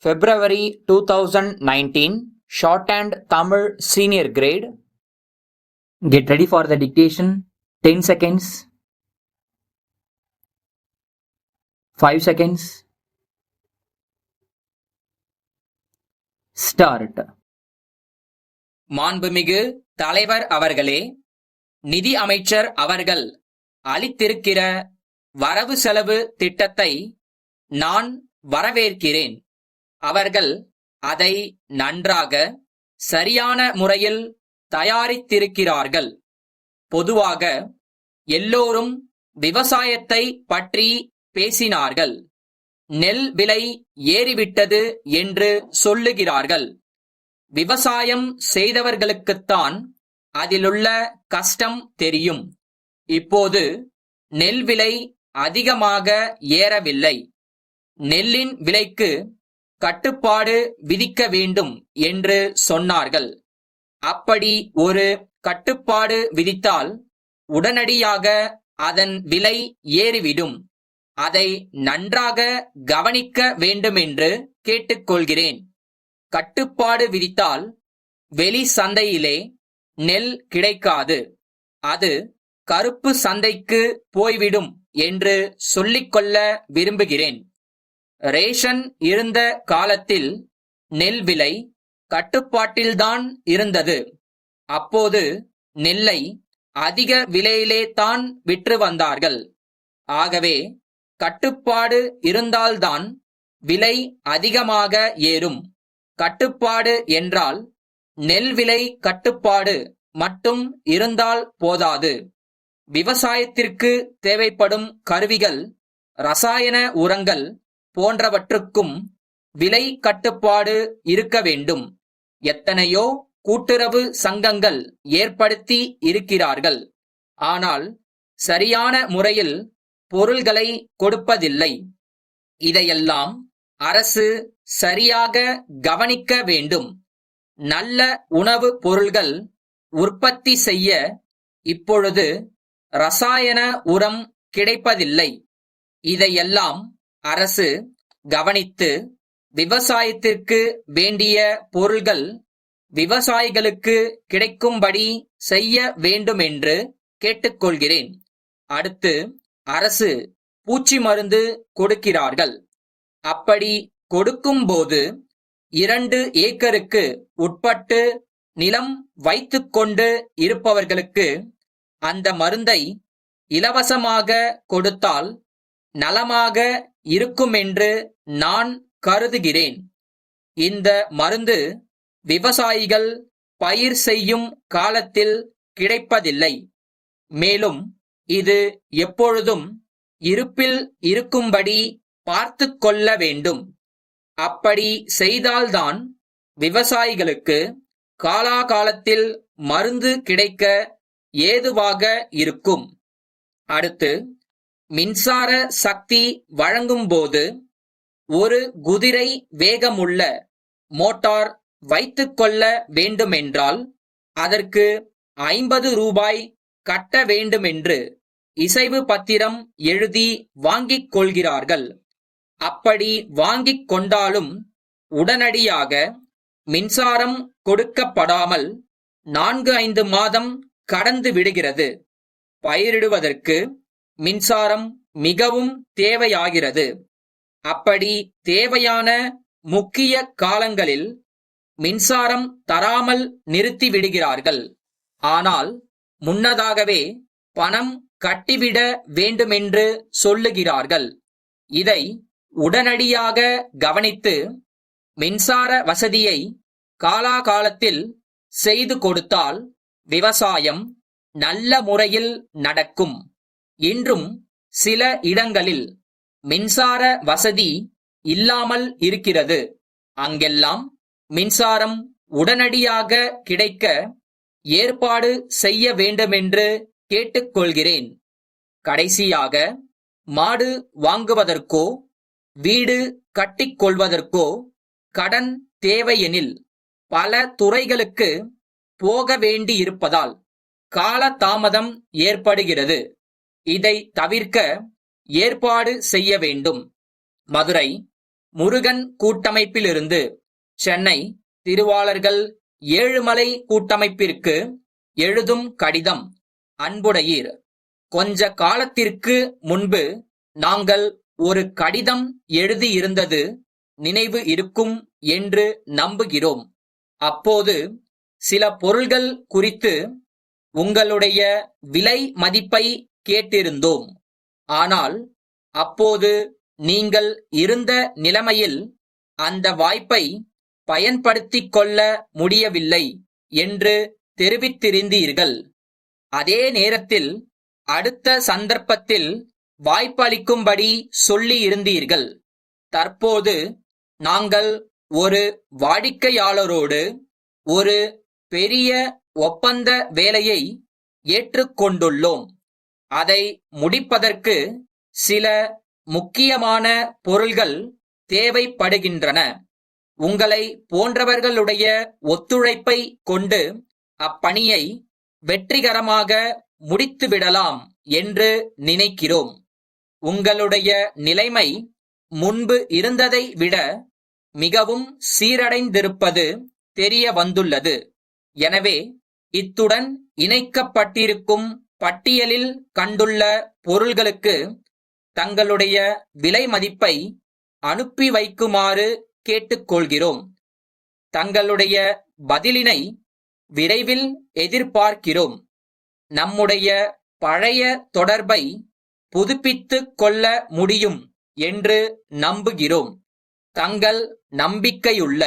February 2019, Shorthand Tamil Senior Grade. Get ready for the dictation. 10 seconds. 5 seconds. Start. மாண்புமிகு தலைவர் அவர்களே, நிதி அமைச்சர் அவர்கள் அளித்திருக்கிற வரவு செலவு திட்டத்தை நான் வரவேற்கிறேன். அவர்கள் அதை நன்றாக சரியான முறையில் தயாரித்திருக்கிறார்கள். பொதுவாக எல்லோரும் விவசாயத்தை பற்றி பேசினார்கள். நெல் விலை ஏறிவிட்டது என்று சொல்லுகிறார்கள். விவசாயம் செய்தவர்களுக்குத்தான் அதிலுள்ள கஷ்டம் தெரியும். இப்போது நெல் விலை அதிகமாக ஏறவில்லை. நெல்லின் விலைக்கு கட்டுப்பாடு விதிக்க வேண்டும் என்று சொன்னார்கள். அப்படி ஒரு கட்டுப்பாடு விதித்தால் உடனடியாக அதன் விலை ஏறிவிடும். அதை நன்றாக கவனிக்க வேண்டுமென்று கேட்டுக்கொள்கிறேன். கட்டுப்பாடு விதித்தால் வெளி சந்தையிலே நெல் கிடைக்காது. அது கருப்பு சந்தைக்கு போய்விடும் என்று சொல்லிக்கொள்ள விரும்புகிறேன். ரேஷன் இருந்த காலத்தில் நெல் விலை கட்டுப்பாட்டில்தான் இருந்தது. அப்போது நெல்லை அதிக விலையிலே தான் விற்று வந்தார்கள். ஆகவே கட்டுப்பாடு இருந்தால்தான் விலை அதிகமாக ஏறும். கட்டுப்பாடு என்றால் நெல் விலை கட்டுப்பாடு மட்டும் இருந்தால் போதாது. விவசாயத்திற்கு தேவைப்படும் கருவிகள், ரசாயன உரங்கள் போன்றவற்றுக்கும் விலை கட்டுப்பாடு இருக்க வேண்டும். எத்தனையோ கூட்டுறவு சங்கங்கள் ஏற்படுத்தி இருக்கிறார்கள். ஆனால் சரியான முறையில் பொருள்களை கொடுப்பதில்லை. இதையெல்லாம் அரசு சரியாக கவனிக்க வேண்டும். நல்ல உணவு பொருள்கள் உற்பத்தி செய்ய இப்பொழுது ரசாயன உரம் கிடைப்பதில்லை. இதையெல்லாம் அரசு கவனித்து விவசாயத்திற்கு வேண்டிய பொருள்கள் விவசாயிகளுக்கு கிடைக்கும்படி செய்ய வேண்டுமென்று கேட்டுக்கொள்கிறேன். அடுத்து, அரசு பூச்சி மருந்து கொடுக்கிறார்கள். அப்படி கொடுக்கும்போது 2 ஏக்கருக்கு உட்பட்டு நிலம் வைத்துக்கொண்டு இருப்பவர்களுக்கு அந்த மருந்தை இலவசமாக கொடுத்தால் நலமாக இருக்குமென்று நான் கருதுகிறேன். இந்த மருந்து விவசாயிகள் பயிர் செய்யும் காலத்தில் கிடைப்பதில்லை. மேலும் இது எப்பொழுதும் இருப்பில் இருக்கும்படி பார்த்துக் கொள்ள வேண்டும். அப்படி செய்தால்தான் விவசாயிகளுக்கு காலாகாலத்தில் மருந்து கிடைக்க ஏதுவாக இருக்கும். அடுத்து, மின்சார சக்தி வழங்கும்போது ஒரு குதிரை வேகமுள்ள மோட்டார் வைத்துக்கொள்ள வேண்டுமென்றால் அதற்கு 50 ரூபாய் கட்ட வேண்டுமென்று இசைவு பத்திரம் எழுதி வாங்கிக் கொள்கிறார்கள். அப்படி வாங்கிக் கொண்டாலும் உடனடியாக மின்சாரம் கொடுக்கப்படாமல் 4-5 மாதம் கடந்து விடுகிறது. பயிரிடுவதற்கு மின்சாரம் மிகவும் தேவையாகிறது. அப்படி தேவையான முக்கிய காலங்களில் மின்சாரம் தராமல் நிறுத்தி விடுகிறார்கள். ஆனால் முன்னதாகவே பணம் கட்டிவிட வேண்டுமென்று சொல்லுகிறார்கள். இதை உடனடியாக கவனித்து மின்சார வசதியை காலாகாலத்தில் செய்து கொடுத்தால் விவசாயம் நல்ல முறையில் நடக்கும். இன்றும் சில இடங்களில் மின்சார வசதி இல்லாமல் இருக்கிறது. அங்கெல்லாம் மின்சாரம் உடனடியாக கிடைக்க ஏற்பாடு செய்ய வேண்டுமென்று கேட்டுக்கொள்கிறேன். கடைசியாக, மாடு வாங்குவதற்கோ வீடு கட்டிக்கொள்வதற்கோ கடன் தேவையெனில் பல துறைகளுக்கு போக வேண்டியிருப்பதால் காலதாமதம் ஏற்படுகிறது. இதை தவிர்க்க ஏற்பாடு செய்ய வேண்டும். மதுரை முருகன் கூட்டமைப்பிலிருந்து. சென்னை திருவாளர்கள் ஏழுமலை கூட்டமைப்பிற்கு எழுதும் கடிதம். அன்புடையீர், கொஞ்ச காலத்திற்கு முன்பு நாங்கள் ஒரு கடிதம் எழுதியிருந்தது நினைவு இருக்கும் என்று நம்புகிறோம். அப்போது சில பொருள்கள் குறித்து உங்களுடைய விலை மதிப்பை கேட்டிருந்தோம். ஆனால் அப்போது நீங்கள் இருந்த நிலைமையில் அந்த வாய்ப்பை பயன்படுத்திக் கொள்ள முடியவில்லை என்று தெரிவித்திருந்தீர்கள். அதே நேரத்தில் அடுத்த சந்தர்ப்பத்தில் வாய்ப்பளிக்கும்படி சொல்லியிருந்தீர்கள். தற்போது நாங்கள் ஒரு வாடிக்கையாளரோடு ஒரு பெரிய ஒப்பந்த வேலையை ஏற்றுக்கொண்டுள்ளோம். அதை முடிப்பதற்கு சில முக்கியமான பொருள்கள் தேவைப்படுகின்றன. உங்களை போன்றவர்களுடைய ஒத்துழைப்பை கொண்டு அப்பணியை வெற்றிகரமாக முடித்துவிடலாம் என்று நினைக்கிறோம். உங்களுடைய நிலைமை முன்பு இருந்ததை விட மிகவும் சீரடைந்திருப்பது தெரிய வந்துள்ளது. எனவே இத்துடன் இணைக்கப்பட்டிருக்கும் பட்டியலில் கண்டுள்ள பொருள்களுக்கு தங்களுடைய விலை மதிப்பை அனுப்பி வைக்குமாறு கேட்டுக்கொள்கிறோம். தங்களுடைய பதிலினை விரைவில் எதிர்பார்க்கிறோம். நம்முடைய பழைய தொடர்பை புதுப்பித்துக் கொள்ள முடியும் என்று நம்புகிறோம். தங்கள் நம்பிக்கையுள்ள